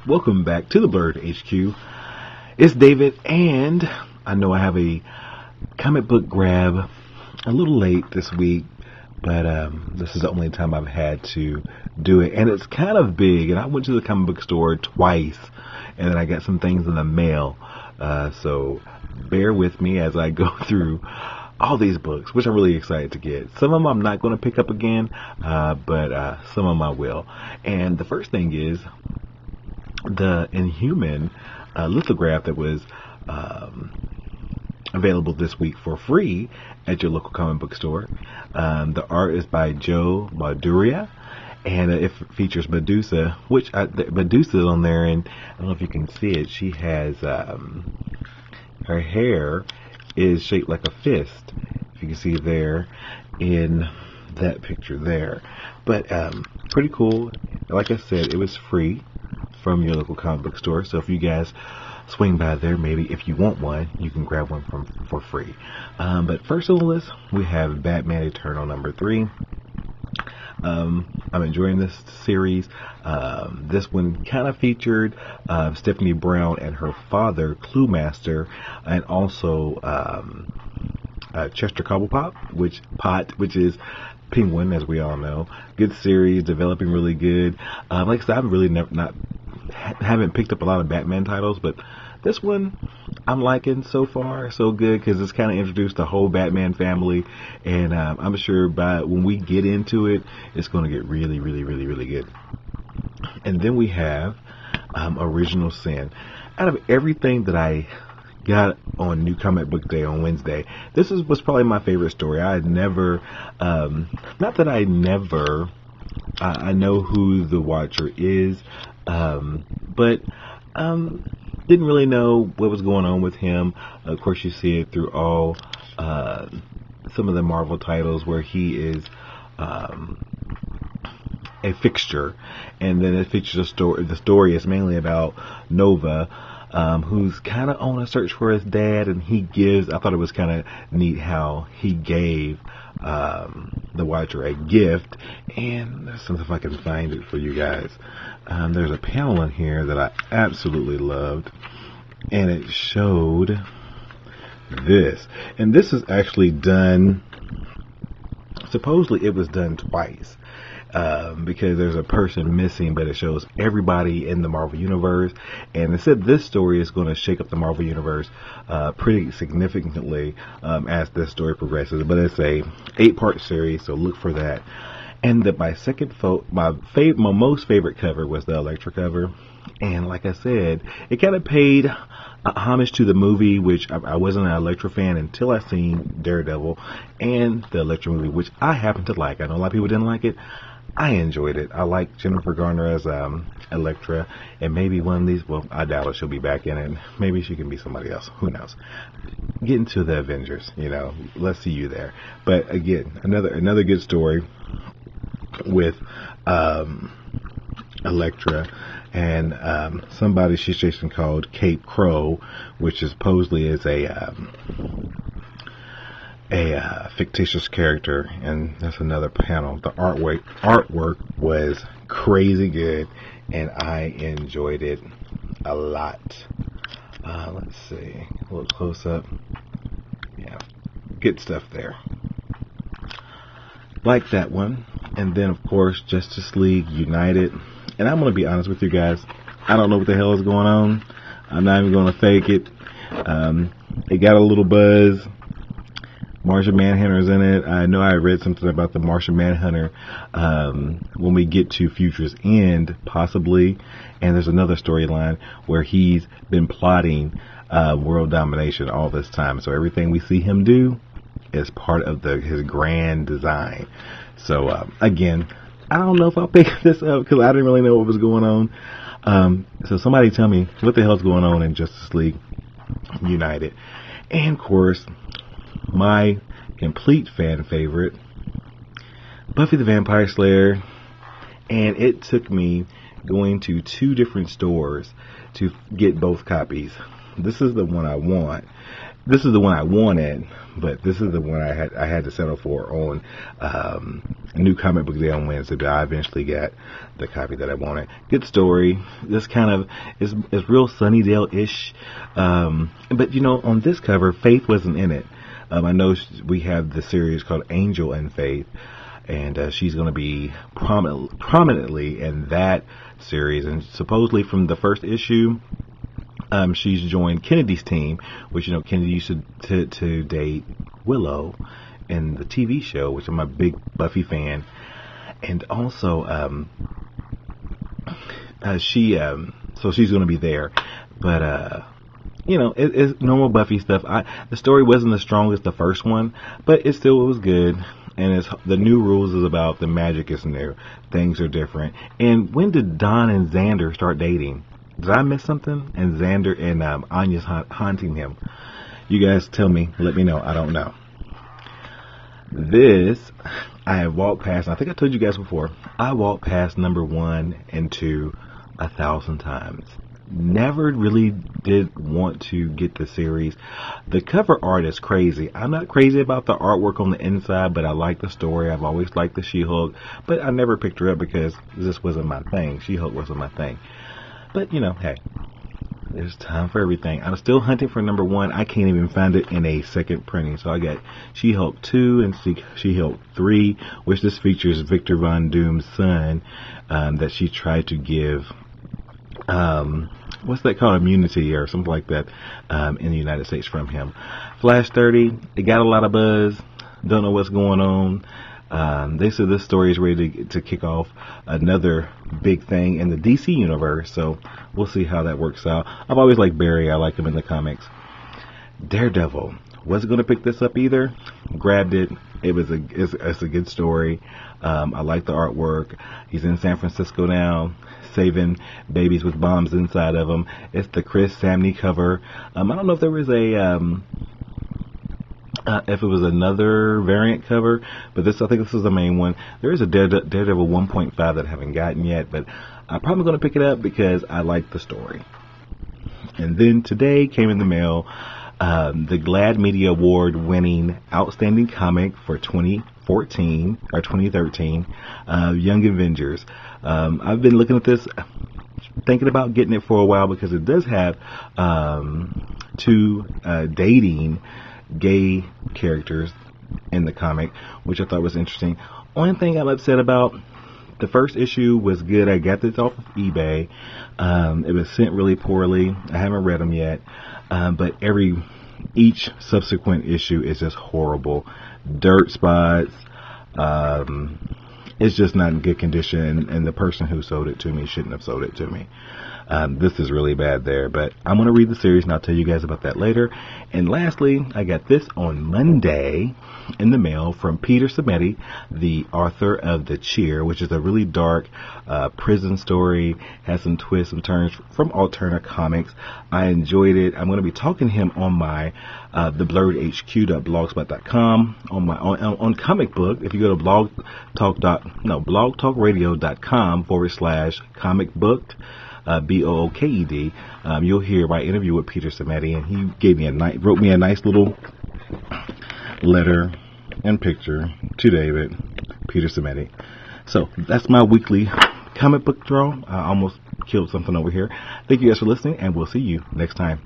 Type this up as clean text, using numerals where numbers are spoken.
Welcome back to the Blurred HQ. It's David, and I know I have a comic book grab a little late this week, but this is the only time I've had to do it, and it's kind of big. And I went to the comic book store twice, and then I got some things in the mail. So bear with me as I go through all these books, which I'm really excited to get. Some of them I'm not going to pick up again, but some of them I will. And the first thing is the Inhuman lithograph that was available this week for free at your local comic book store. The art is by Joe Maduria, and it features Medusa, which Medusa is on there, and I don't know if you can see it. She has her hair is shaped like a fist, if you can see there in that picture there. But pretty cool. Like I said, it was free from your local comic book store, so if you guys swing by there, maybe if you want one, you can grab one for free. But first on the list, we have Batman Eternal #3. I'm enjoying this series. This one kind of featured Stephanie Brown and her father, Clue Master, and also Chester Cobblepot, which is Penguin, as we all know. Good series, developing really good. Like I said, I've really haven't picked up a lot of Batman titles, but this one I'm liking so far. So good, because it's kind of introduced the whole Batman family, and I'm sure when we get into it, it's going to get really, really, really, really good. And then we have Original Sin. Out of everything that I got on New Comic Book Day on Wednesday, this was probably my favorite story. I had never, not that I never, I know who the Watcher is, but didn't really know what was going on with him. Of course, you see it through all some of the Marvel titles where he is a fixture, and then it features a story. The story is mainly about Nova, who's kind of on a search for his dad, and I thought it was kind of neat how he gave the Watcher a gift. And let's see if I can find it for you guys. There's a panel in here that I absolutely loved, and it showed this. And this is actually done, supposedly it was done twice. Because there's a person missing, but it shows everybody in the Marvel Universe. And it said this story is going to shake up the Marvel Universe pretty significantly as this story progresses. But it's a 8-part series, so look for that. And my most favorite cover was the Elektra cover. And like I said, it kind of paid homage to the movie, which I wasn't an Elektra fan until I seen Daredevil and the Elektra movie, which I happen to like. I know a lot of people didn't like it. I enjoyed it. I like Jennifer Garner as Elektra, and maybe one of these, well, I doubt it, she'll be back in it. Maybe she can be somebody else. Who knows? Getting to the Avengers, let's see you there. But again, another good story with Elektra and somebody she's chasing called Cape Crow, which is supposedly is a fictitious character. And that's another panel. The artwork was crazy good, and I enjoyed it a lot. Let's see, a little close up. Yeah, good stuff there. Like that one. And then of course Justice League United. And I'm going to be honest with you guys, I don't know what the hell is going on. I'm not even going to fake it. It got a little buzz. Martian Manhunter's in it. I know I read something about the Martian Manhunter when we get to Future's End, possibly. And there's another storyline where he's been plotting world domination all this time. So everything we see him do is part of his grand design. So again, I don't know if I'll pick this up because I didn't really know what was going on. So somebody tell me what the hell's going on in Justice League United. And of course, my complete fan favorite, Buffy the Vampire Slayer. and it took me going to 2 different stores to get both copies. This is the one I want. This is the one I wanted, but this is the one I had to settle for on New Comic Book Day on Wednesday. But I eventually got the copy that I wanted. Good story. This kind of is real Sunnydale-ish, but you know, on this cover, Faith wasn't in it. I know we have the series called Angel and Faith, and she's going to be prominently in that series, and supposedly from the first issue. She's joined Kennedy's team, which, you know, Kennedy used to date Willow in the TV show, which I'm a big Buffy fan. And also, so she's going to be there. But, you know, it's normal Buffy stuff. The story wasn't the strongest, the first one, but it was good. And the new rules is about the magic is new. Things are different. And when did Dawn and Xander start dating? Did I miss something? And Xander and Anya's haunting him. You guys tell me. Let me know. I don't know. This, I have walked past. I think I told you guys before. I walked past number 1 and 2 1,000 times. Never really did want to get the series. The cover art is crazy. I'm not crazy about the artwork on the inside, but I like the story. I've always liked the She-Hulk, but I never picked her up because this wasn't my thing. She-Hulk wasn't my thing. But, you know, hey, there's time for everything. I'm still hunting for number 1. I can't even find it in a second printing. So I got She-Hulk 2 and She-Hulk 3, which this features Victor Von Doom's son, that she tried to give, what's that called, immunity or something like that, in the United States from him. Flash 30, it got a lot of buzz. Don't know what's going on. They said this story is ready to kick off another big thing in the DC universe, so we'll see how that works out. I've always liked Barry. I like him in the comics. Daredevil. Wasn't going to pick this up either. Grabbed it. It's a good story. I like the artwork. He's in San Francisco now, saving babies with bombs inside of them. It's the Chris Samney cover. I don't know if there was if it was another variant cover, but I think this is the main one. There is a Daredevil 1.5 that I haven't gotten yet, but I'm probably going to pick it up because I like the story. And then today came in the mail the GLAAD Media Award winning Outstanding Comic for 2014 or 2013, Young Avengers. I've been looking at this, thinking about getting it for a while because it does have 2 dating gay characters in the comic, which I thought was interesting. Only thing I'm upset about, the first issue was good. I got this off of eBay. It was sent really poorly. I haven't read them yet, but each subsequent issue is just horrible. Dirt spots. It's just not in good condition, and the person who sold it to me shouldn't have sold it to me. This is really bad there, but I'm going to read the series and I'll tell you guys about that later. And lastly, I got this on Monday in the mail from Peter Simeti, the author of The Cheer, which is a really dark prison story, has some twists and turns from Alterna Comics. I enjoyed it. I'm going to be talking to him on my theblurredhq.blogspot.com on comic book. If you go to blogtalkradio.com/comic booked, BOOKED, you'll hear my interview with Peter Simeti, and he wrote me a nice little letter and picture to David, Peter Simeti. So that's my weekly comic book draw. I almost killed something over here. Thank you guys for listening, and we'll see you next time.